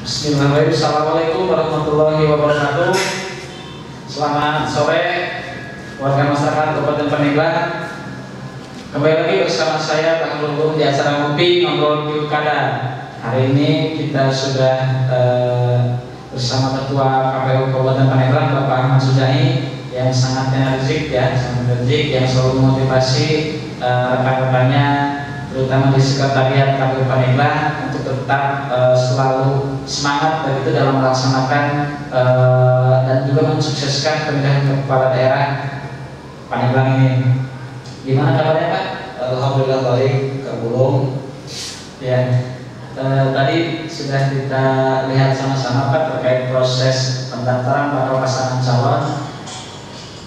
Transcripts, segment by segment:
Bismillahirrahmanirrahim. Assalamualaikum warahmatullahi wabarakatuh. Selamat sore warga masyarakat Kabupaten Pandeglang. Kembali lagi bersama saya Pak Lulung di acara Ngopi Ngobrol Pilkada. Hari ini kita sudah bersama Ketua KPU Kabupaten Pandeglang Bapak Ahmad Sujai yang sangat energik yang selalu memotivasi rekan-rekannya terutama di sekretariat KPU Pandeglang untuk tetap selalu semangat begitu dalam melaksanakan dan juga mensukseskan pemilihan kepala daerah Pandeglang ini. Gimana kabarnya Pak? Alhamdulillah baik, Kak Bulung. Ya, tadi sudah kita lihat sama-sama Pak terkait proses pendaftaran bakal pasangan calon.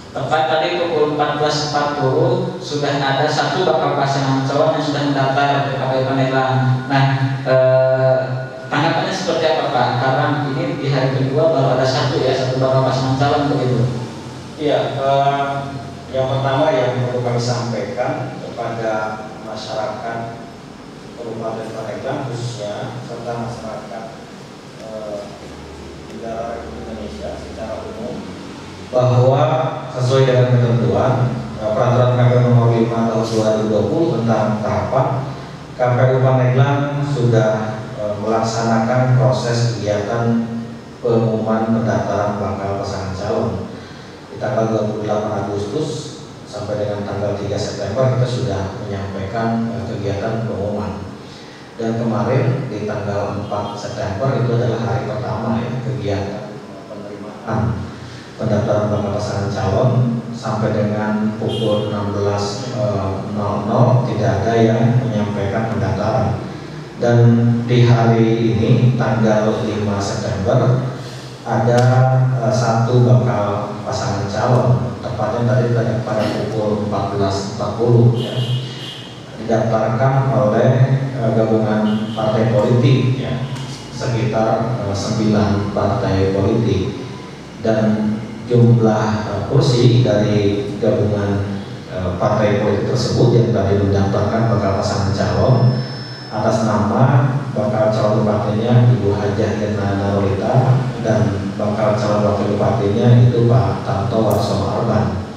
Tepat tadi pukul 14.40 sudah ada satu bakal pasangan calon yang sudah mendaftar ke KPU Pandeglang. Nah, tanggapannya seperti apa Pak? Karena ini di hari kedua baru ada satu bakal pasangan calon begitu. Iya, yang pertama yang perlu kami sampaikan kepada masyarakat Kabupaten Pandeglang khususnya serta masyarakat negara Republik Indonesia secara umum bahwa sesuai dengan ketentuan Peraturan KPU Nomor 5 Tahun 2020 tentang tahapan, KPU Pandeglang sudah melaksanakan proses kegiatan pengumuman pendaftaran bakal pasangan calon di tanggal 28 Agustus sampai dengan tanggal 3 September kita sudah menyampaikan kegiatan pengumuman. Dan kemarin di tanggal 4 September itu adalah hari pertama kegiatan penerimaan pendaftaran bakal pasangan calon sampai dengan pukul 16.00 tidak ada yang menyampaikan pendaftaran. Dan di hari ini tanggal 5 September ada satu bakal pasangan calon, tepatnya tadi pada pukul 14.40 didaftarkan oleh gabungan partai politik sekitar 9 partai politik, dan jumlah kursi dari gabungan partai politik tersebut yang tadi mendaftarkan bakal pasangan calon atas nama bakal calon bupatinya Ibu Hajah Irna Narolita dan bakal calon wakil bupatinya itu Pak Tanto Warsono Arban.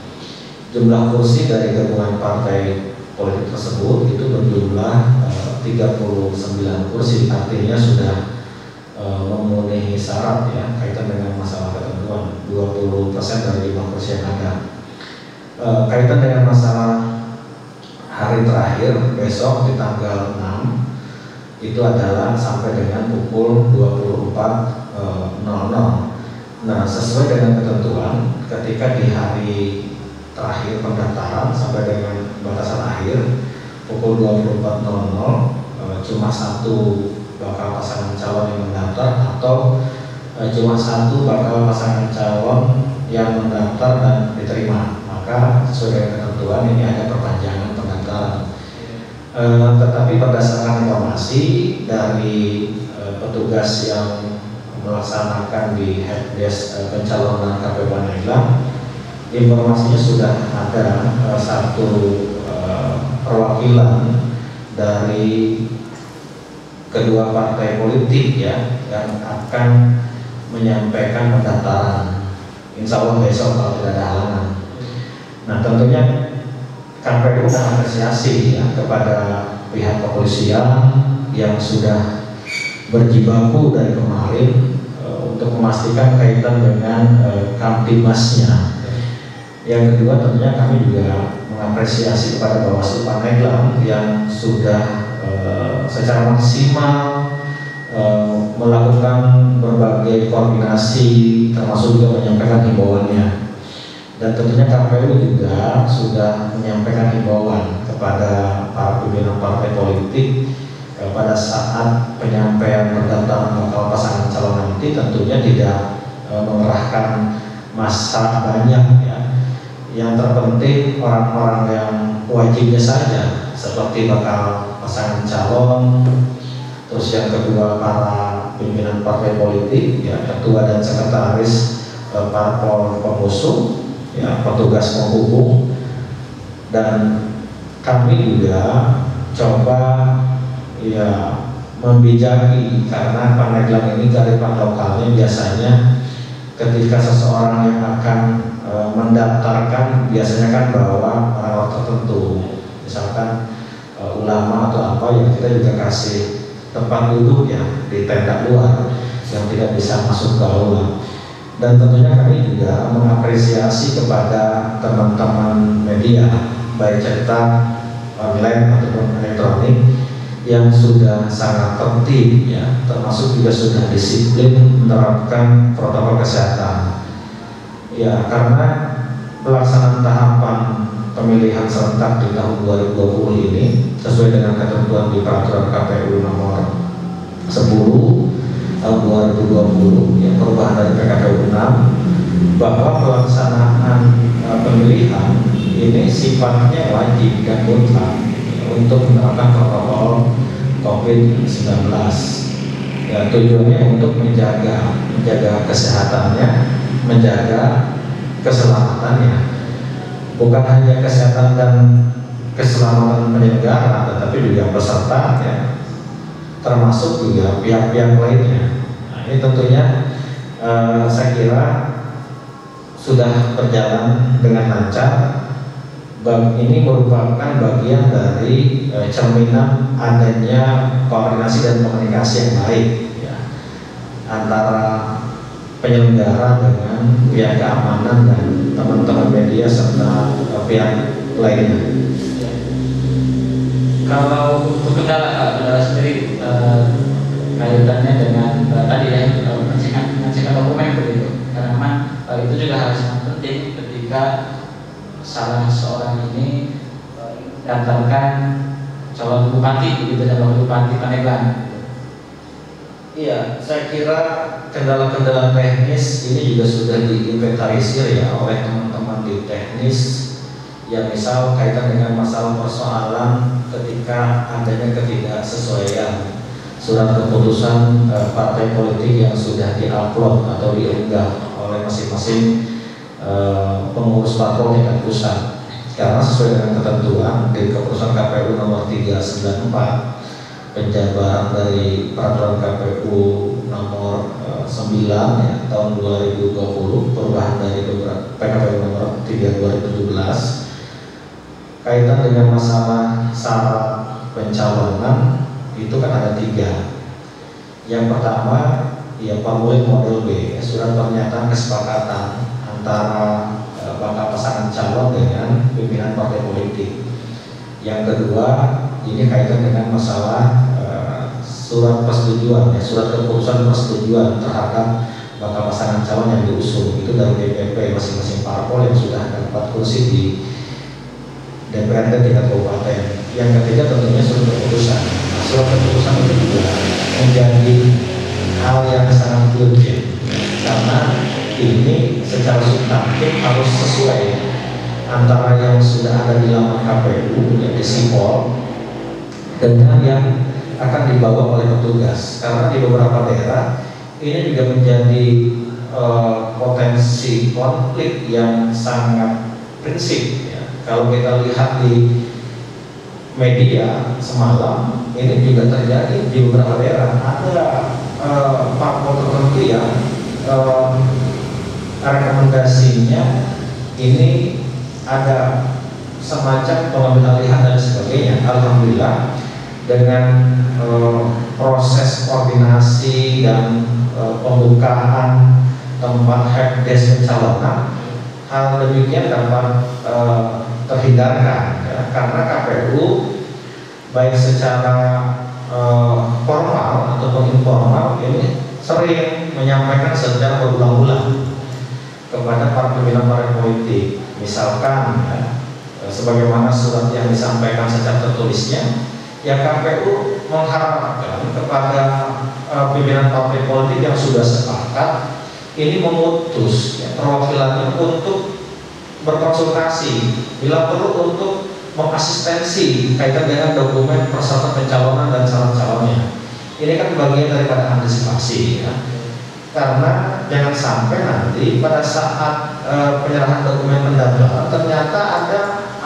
Jumlah kursi dari gabungan partai politik tersebut itu berjumlah 39 kursi, artinya sudah memenuhi syarat kaitan dengan masalah ketentuan 20% dari 5 kursi yang ada. Kaitan dengan masalah hari terakhir besok di tanggal 6 itu adalah sampai dengan pukul 24.00. Nah, sesuai dengan ketentuan ketika di hari terakhir pendaftaran sampai dengan batasan akhir pukul 24.00 cuma satu bakal pasangan calon yang mendaftar atau cuma satu bakal pasangan calon yang mendaftar dan diterima, maka sesuai dengan ketentuan ini ada perpanjangan pendaftaran. Tetapi berdasarkan informasi dari petugas yang melaksanakan di helpdesk pencalonan KPU Pandeglang, informasinya sudah ada satu perwakilan dari kedua partai politik yang akan menyampaikan pendaftaran, insya Allah besok kalau tidak ada halangan. Nah, tentunya KPU mengapresiasi kepada pihak kepolisian yang sudah berjibaku dari kemarin untuk memastikan kaitan dengan Kamtibmasnya. Yang kedua tentunya kami juga mengapresiasi kepada Bawaslu Pandeglang yang sudah secara maksimal melakukan berbagai koordinasi termasuk juga menyampaikan himbauannya. Dan tentunya KPU juga sudah menyampaikan himbauan kepada para pimpinan partai politik pada saat penyampaian pendaftaran bakal pasangan calon nanti tentunya tidak mengerahkan massa banyak Yang terpenting orang-orang yang wajibnya saja seperti bakal pasangan calon, terus yang kedua para pimpinan partai politik ketua dan sekretaris parpol pengusung petugas penghubung, dan kami juga coba membijaki, karena Pandeglang ini kearifan lokalnya biasanya ketika seseorang yang akan mendaftarkan biasanya kan bawa orang tertentu, misalkan ulama atau apa, ya kita juga kasih tempat duduk ya di tenda luar yang tidak bisa masuk ke aula. Dan tentunya kami juga mengapresiasi kepada teman-teman media baik cetak, online ataupun elektronik yang sudah sangat tertib ya, termasuk juga sudah disiplin menerapkan protokol kesehatan. Ya, karena pelaksanaan tahapan pemilihan serentak di tahun 2020 ini sesuai dengan ketentuan di peraturan KPU nomor 10 tahun 2020 yang perubahan dari PKPU 6, bahwa pelaksanaan pemilihan ini sifatnya wajib dan mutlak untuk menerapkan protokol COVID-19. Ya, tujuannya untuk menjaga kesehatannya, menjaga keselamatannya. Bukan hanya kesehatan dan keselamatan penyelenggara, tetapi juga peserta ya, termasuk juga pihak-pihak lainnya. Nah, ini tentunya saya kira sudah berjalan dengan lancar. Ini merupakan bagian dari cerminan adanya koordinasi dan komunikasi yang baik ya, antara penyelenggara dengan pihak keamanan dan teman-teman media serta pihak lainnya. Kalau untuk kendala sendiri kaitannya dengan tadi ya pengecekan dokumen begitu, karena memang itu juga hal yang penting ketika salah seorang ini daftarkan calon bupati begitu, calon bupati Pandeglang. Iya, saya kira kendala-kendala teknis ini juga sudah diinventarisir ya oleh teman-teman di teknis, yang misal kaitan dengan masalah persoalan ketika adanya ketidaksesuaian surat keputusan partai politik yang sudah diupload atau diunggah oleh masing-masing pengurus parpol tingkat pusat, karena sesuai dengan ketentuan di keputusan KPU nomor 394 penjabaran dari peraturan KPU nomor 9 ya, tahun 2020, perubahan dari PKPU nomor 3 2017 kaitan dengan masalah syarat pencalonan itu kan ada 3. Yang pertama ya formulir model B, surat pernyataan kesepakatan antara bakal pasangan calon dengan pimpinan partai politik. Yang kedua ini kaitan dengan masalah surat persetujuan ya, surat keputusan persetujuan terhadap bakal pasangan calon yang diusung itu dari DPP masing-masing parpol yang sudah dapat kursi di DPRD tingkat kabupaten. Yang ketiga tentunya surat keputusan. Nah, surat keputusan itu juga menjadi hal yang sangat urgent karena ini secara substantif harus sesuai antara yang sudah ada di laman KPU yang disipol dengan yang akan dibawa oleh petugas, karena di beberapa daerah ini juga menjadi potensi konflik yang sangat prinsip ya. Kalau kita lihat di media semalam ini juga terjadi di beberapa daerah ada parpol tertentu yang rekomendasinya ini ada semacam pengambil alihan dan sebagainya. Alhamdulillah dengan proses koordinasi dan pembukaan tempat helpdesk pencalonan, hal demikian dapat terhindarkan ya, karena KPU baik secara formal ataupun informal ini sering menyampaikan secara berulang-ulang kepada para pimpinan partai politik, misalkan ya, sebagaimana surat yang disampaikan secara tertulisnya, ya KPU mengharapkan kepada pimpinan partai politik yang sudah sepakat ini memutus ya, perwakilannya untuk berkonsultasi bila perlu untuk mengasistensi kaitan dengan dokumen persyaratan pencalonan dan calon calonnya. Ini kan bagian daripada antisipasi ya. Karena jangan sampai nanti pada saat penyerahan dokumen pendaftaran ternyata ada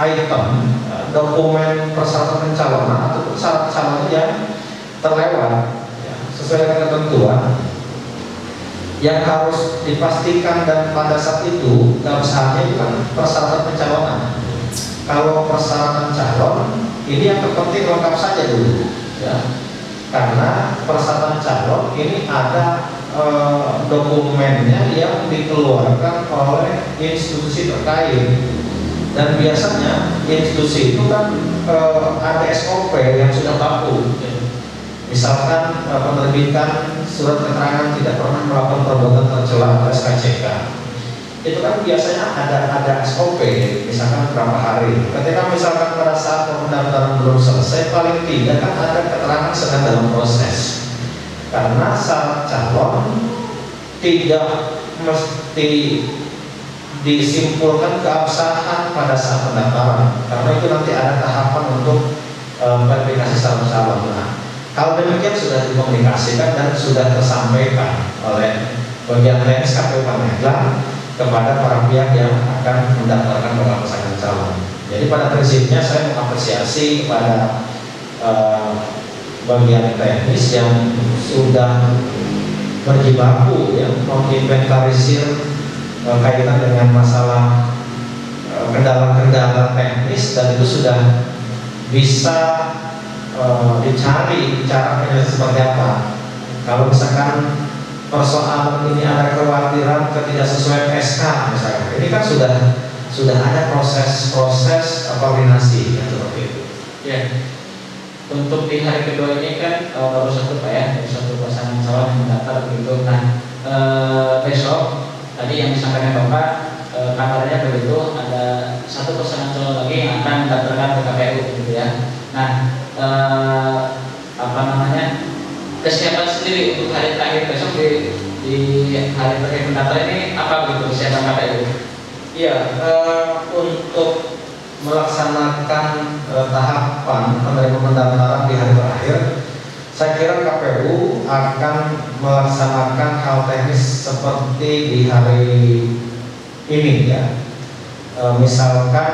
item dokumen persyaratan pencalonan atau syarat calon yang terlewat ya, sesuai dengan ketentuan yang harus dipastikan, dan pada saat itu keabsahannya itu kan persyaratan pencalonan. Kalau persyaratan calon ini yang terpenting lengkap saja dulu ya, karena persyaratan calon ini ada dokumennya yang dikeluarkan oleh institusi terkait, dan biasanya institusi itu kan ada SOP yang sudah baku. Misalkan penerbitan surat keterangan tidak pernah melakukan perbuatan tercela atau SKCK, itu kan biasanya ada SOP, misalkan berapa hari. Ketika misalkan pada saat pendaftaran belum selesai, paling tidak kan ada keterangan sedang dalam proses. Karena syarat calon tidak mesti disimpulkan keabsahan pada saat pendaftaran, karena itu nanti ada tahapan untuk verifikasi syarat calon. Nah, hal demikian sudah dikomunikasikan dan sudah tersampaikan oleh bagian teknis KPU Pandeglang kepada para pihak yang akan mendaftarkan bakal pasangan calon. Jadi pada prinsipnya saya mengapresiasi kepada bagian teknis yang sudah berjibaku ya, menginventarisir kaitan dengan masalah kendala-kendala teknis, dan itu sudah bisa dicari cara penyelesaian seperti apa. Kalau misalkan persoalan ini ada kekhawatiran ketidaksesuaian SK misalkan, ini kan sudah ada proses koordinasi ya, seperti itu. Ya. Untuk di hari kedua ini kan baru satu Pak ya, baru satu pasangan calon yang mendaftar begitu. Nah besok tadi yang disampaikan Bapak kabarnya begitu ada satu pasangan calon lagi yang akan mendaftarkan ke KPU gitu ya. Nah kesiapan sendiri untuk hari terakhir besok di hari terakhir pendaftaran ini apa begitu kesiapan KPU? Iya, untuk melaksanakan tahapan menerima pendaftaran di hari terakhir, saya kira KPU akan melaksanakan hal teknis seperti di hari ini ya. Misalkan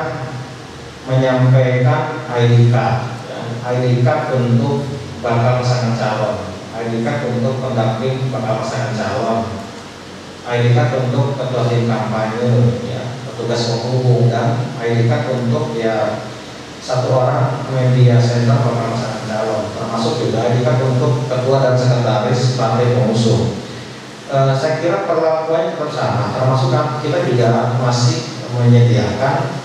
menyampaikan ID card, ya. ID card untuk bakal pasangan calon, ID card untuk pendamping bakal pasangan calon, ID card untuk ketua tim kampanye, ya, petugas penghubung, dan ID card untuk ya satu orang media center bakal pasangan calon, termasuk juga ID card untuk ketua dan sekretaris partai pengusung. Saya kira perlakuannya tetap sama, termasuk kita juga masih menyediakan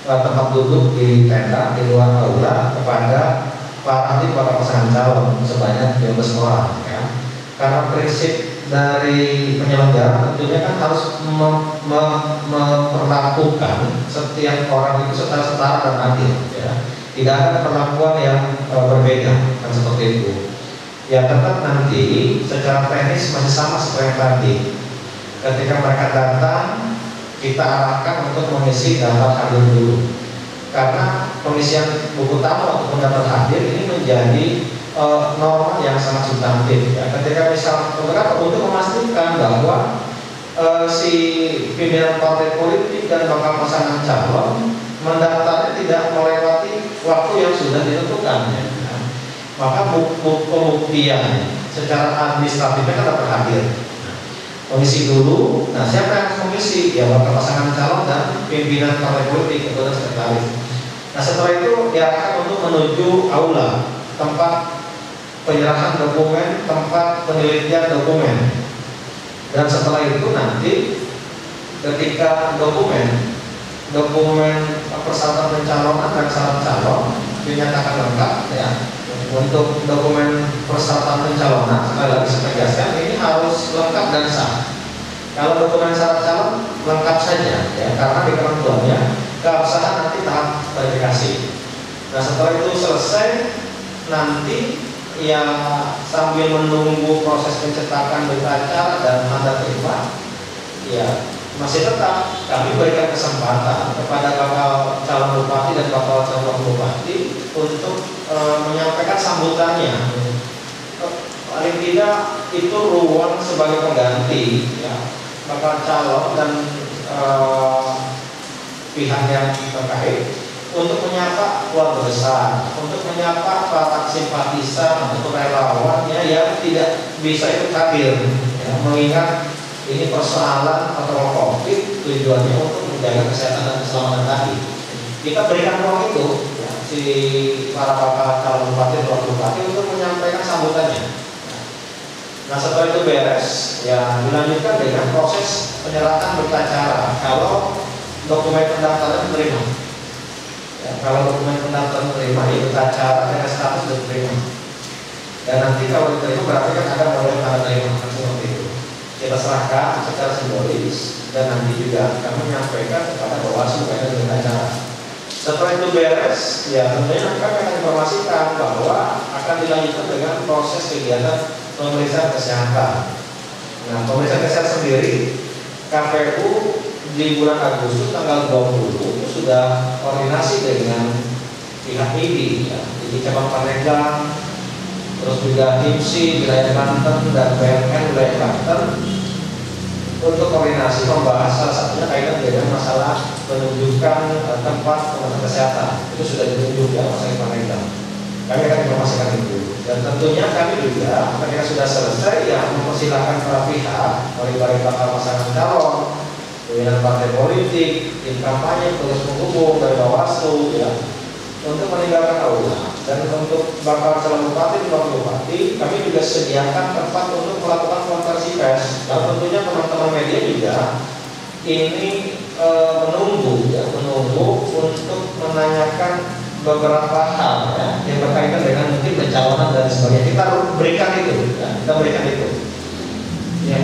tempat duduk di tenda di luar aula kepada para ahli para pasangan calon sebanyak 15 orang ya. Karena prinsip dari penyelenggara tentunya kan harus memperlakukan setiap orang itu setara dan adil ya. Tidak ada perlakuan yang berbeda kan, seperti itu. Ya tetap nanti secara teknis masih sama seperti yang tadi. Ketika mereka datang, kita arahkan untuk mengisi daftar hadir dulu. Karena pengisian buku tamu ataupun daftar hadir ini menjadi norma yang sangat substantif ya. Ketika misal untuk memastikan bahwa si pimpinan partai politik dan bakal pasangan calon mendaftarnya tidak melewati waktu yang sudah ditentukan ya. Maka pembuktian secara administratifnya kan dapat hadir. Komisi dulu, nah siapa yang harus komisi? Ya bakal pasangan calon dan pimpinan partai politik atau sekretaris. Nah setelah itu diarahkan untuk menuju aula, tempat penyerahan dokumen, tempat penelitian dokumen. Dan setelah itu nanti ketika dokumen persyaratan pencalonan dan syarat calon dinyatakan lengkap ya. Untuk dokumen persyaratan pencalonan, sekali lagi saya tegaskan, ini harus lengkap dan sah. Kalau dokumen syarat calon lengkap saja ya, karena di ketentuannya keabsahan nanti tahap verifikasi. Nah setelah itu selesai, nanti ya sambil menunggu proses pencetakan berita acara dan tanda terima, ya masih tetap kami berikan kesempatan kepada bakal calon bupati dan bakal calon bupati untuk menyampaikan sambutannya. Paling tidak itu ruang sebagai pengganti ya, bakal calon dan pihak yang terkait untuk menyapa keluarga besar, untuk menyapa para simpatisan atau relawan yang tidak bisa ikut hadir, ya, mengingat ini persoalan protokol COVID tujuannya untuk menjaga kesehatan dan keselamatan tadi. Kita berikan ruang itu, ya, si para bakal calon bupati dan wakil bupati untuk menyampaikan sambutannya. Nah setelah itu beres, ya dilanjutkan dengan proses penyerahan berita acara. Kalau dokumen pendaftaran diterima, ya, kalau dokumen pendaftaran diterima, ya berita acara dengan status diterima. Dan nanti kalau diterima berarti kan ada model tanda terima seperti itu. Kita serahkan secara simbolis dan nanti juga kami menyampaikan kepada Bawaslu pada berita acara. Setelah itu beres, ya tentunya kami akan informasikan bahwa akan dilanjutkan dengan proses kegiatan pemeriksaan kesehatan. Nah, pemeriksaan kesehatan sendiri KPU di bulan Agustus tanggal 20 itu sudah koordinasi dengan pihak ID, ya, di cabang Pandeglang, terus juga IMSI wilayah Banten dan BNN wilayah Banten untuk koordinasi membahas salah satunya kaitan dengan masalah penunjukan tempat pemeriksaan kesehatan. Itu sudah ditunjuk ya masalah Pandeglang. Kami akan informasikan itu. Dan tentunya kami juga ketika sudah selesai ya mempersilahkan para pihak, mulai dari bakal pasangan calon, pimpinan partai politik, tim kampanye, tugas penghubung dari Bawaslu, ya, untuk meninggalkan aula. Dan untuk bakal calon bupati dan wakil bupati, kami juga sediakan tempat untuk melakukan konferensi pers. Dan tentunya teman-teman media juga ini menunggu untuk menanyakan beberapa hal ya, yang berkaitan dengan mungkin pencalonan dan sebagainya. Kita berikan itu, ya, kita berikan itu. Ya,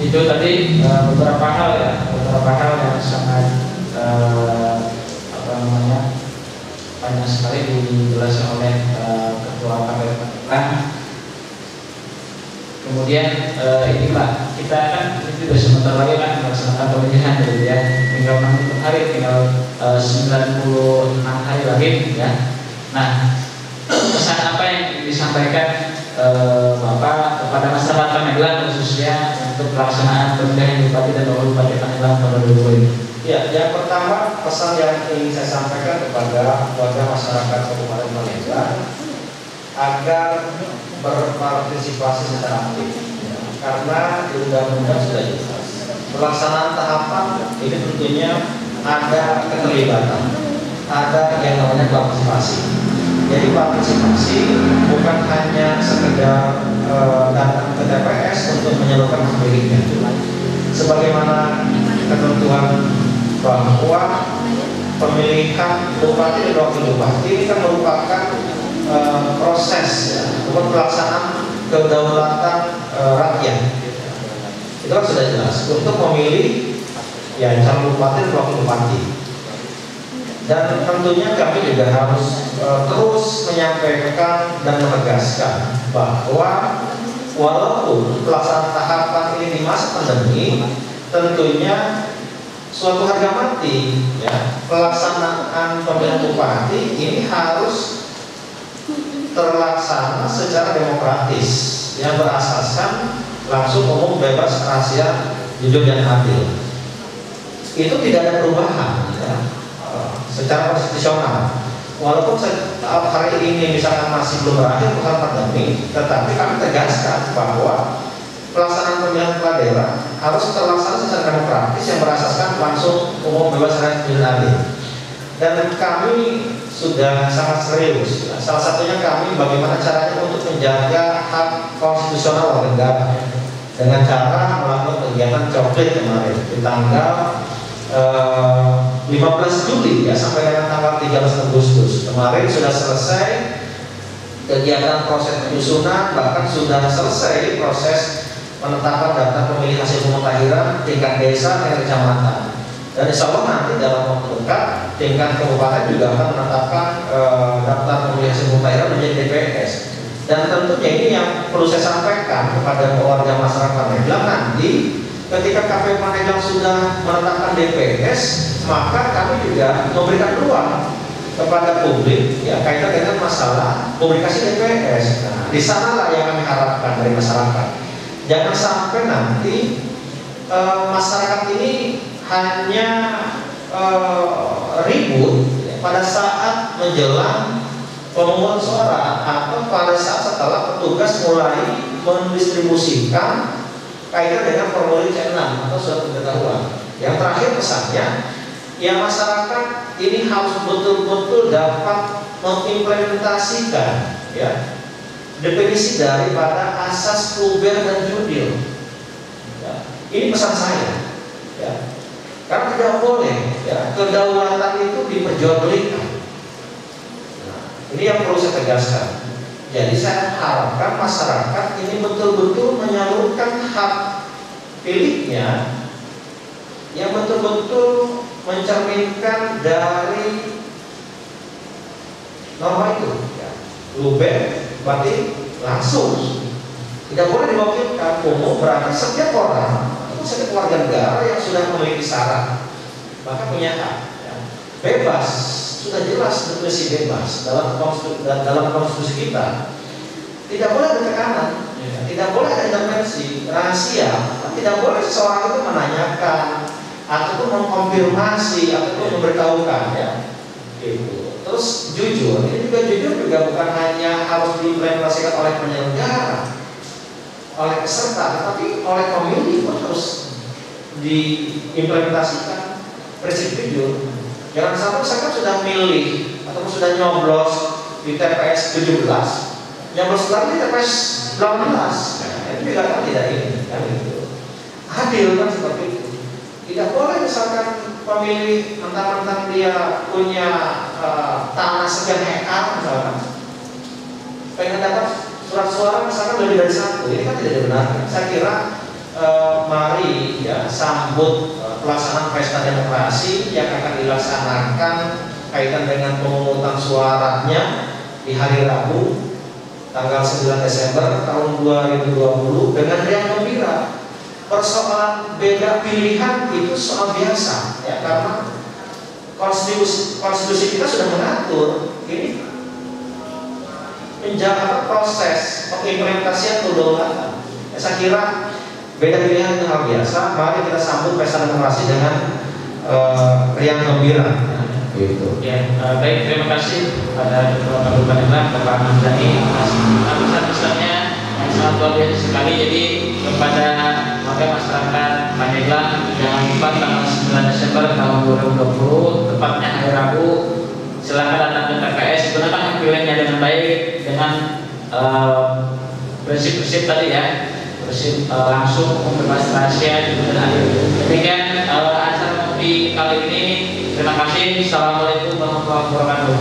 itu tadi beberapa hal ya, beberapa hal yang sangat banyak sekali dijelaskan oleh Ketua KPU Pandeglang. Kemudian ini Pak, kita kan itu sudah sebentar lagi kan melaksanakan pemilihan gitu ya, tinggal 60 hari, tinggal 96 hari lagi ya. Nah, pesan apa yang disampaikan Bapak kepada masyarakat Pandeglang khususnya untuk pelaksanaan pemilihan bupati dan wakil bupati Pandeglang pada 2020 ini? Ya, yang pertama pesan yang ingin saya sampaikan kepada warga masyarakat Kabupaten Pandeglang agar berpartisipasi secara aktif, ya, karena di undang-undang sudah jelas pelaksanaan tahapan ini tentunya ada keterlibatan, ada yang namanya partisipasi. Jadi partisipasi bukan hanya sekedar datang ke TPS untuk menyalurkan hak pilihnya, sebagaimana ketentuan bahwa pemilihan bupati dan wakil bupati ini kan merupakan proses ya, untuk pelaksanaan kedaulatan rakyat. Itu kan sudah jelas untuk memilih ya calon bupati dan wakil bupati. Dan tentunya kami juga harus terus menyampaikan dan menegaskan bahwa walaupun pelaksanaan tahapan ini di masa pandemi, tentunya suatu harga mati ya, pelaksanaan pemilihan bupati ini harus terlaksana secara demokratis yang berasaskan langsung, umum, bebas, rahasia, jujur dan adil. Itu tidak ada perubahan ya, secara konstitusional. Walaupun hari ini misalkan masih belum berakhir persoalan pandemi, tetapi kami tegaskan bahwa pelaksanaan pemilihan kepala daerah harus terlaksana secara demokratis yang berasaskan langsung, umum, bebas, rahasia, jujur dan adil. Dan kami sudah sangat serius. Salah satunya kami bagaimana caranya untuk menjaga hak konstitusional warga negara dengan cara melakukan kegiatan coklit kemarin di tanggal 15 Juli ya sampai dengan tanggal 13 Agustus kemarin sudah selesai kegiatan proses penyusunan, bahkan sudah selesai proses penetapan daftar pemilih hasil pemutahiran tingkat desa dan kecamatan. Dan insya Allah nanti dalam waktu dekat tingkat kabupaten juga akan menetapkan daftar pemilih hasil pemutahiran menjadi DPS. Dan tentunya ini yang perlu saya sampaikan kepada warga masyarakat Pandeglang, nanti ketika KPU Pandeglang sudah menetapkan DPS, maka kami juga memberikan ruang kepada publik ya kaitan dengan masalah publikasi DPS. Nah, di sanalah yang kami harapkan dari masyarakat. Jangan sampai nanti masyarakat ini hanya ribut ya, pada saat menjelang pemungutan suara atau pada saat setelah petugas mulai mendistribusikan kaitan dengan formulir C6 atau surat pemberitahuan. Yang terakhir pesannya, ya masyarakat ini harus betul-betul dapat mengimplementasikan ya definisi daripada asas luber dan judil. Ya, ini pesan saya. Ya, karena tidak boleh ya kedaulatan itu diperjualbelikan. Nah, ini yang perlu saya tegaskan. Jadi saya harapkan masyarakat ini betul-betul menyalurkan hak pilihnya yang betul-betul mencerminkan dari norma itu. Ya. Luber berarti langsung, tidak boleh diwakilkan. Umum berarti setiap orang atau setiap warga negara yang sudah memiliki syarat maka punya hak. Ya. Bebas, sudah jelas definisi bebas dalam konstitusi kita. Tidak boleh ada tekanan, ya. Tidak boleh ada intervensi, rahasia. Tidak boleh seseorang itu menanyakan ataupun mengkonfirmasi ataupun memberitahukan, ya. Gitu. Terus jujur, ini juga bukan hanya harus diimplementasikan oleh penyelenggara, oleh peserta, tetapi oleh pemilih pun harus diimplementasikan prinsip jujur. Jangan sampai misalkan sudah milih atau sudah nyoblos di TPS 17, nyoblos lagi di TPS 18, itu juga kan tidak ini, kan gitu. Adil kan seperti itu. Tidak boleh misalkan pemilih mentang-mentang dia punya tanah sekian hektar misalkan, pengen dapat surat suara misalkan lebih dari satu, ini kan tidak dibenarkan. Saya kira mari ya sambut pelaksanaan pesta demokrasi yang akan dilaksanakan kaitan dengan pemungutan suaranya di hari Rabu tanggal 9 Desember tahun 2020 dengan riang gembira. Persoalan beda pilihan itu soal biasa ya, karena konstitusi kita sudah mengatur ini menjaga proses pengimplementasian kedaulatan. Ya, saya kira beda pilihan itu hal biasa. Mari kita sambut pesta demokrasi dengan riang gembira. Gitu. Ya, baik, terima kasih pada Ketua Kabupaten Bapak Hamzani atas pesan-pesannya yang sangat luar biasa sekali. Jadi kepada warga masyarakat Pandeglang, jangan lupa tanggal 9 Desember tahun 2020 tepatnya hari Rabu, silakan datang ke TPS, gunakan hak pilihnya dengan baik dengan prinsip-prinsip tadi ya, prinsip langsung, bebas, rahasia, jujur dan adil. Demikian acara kopi kali ini. Terima kasih. Assalamualaikum warahmatullahi wabarakatuh.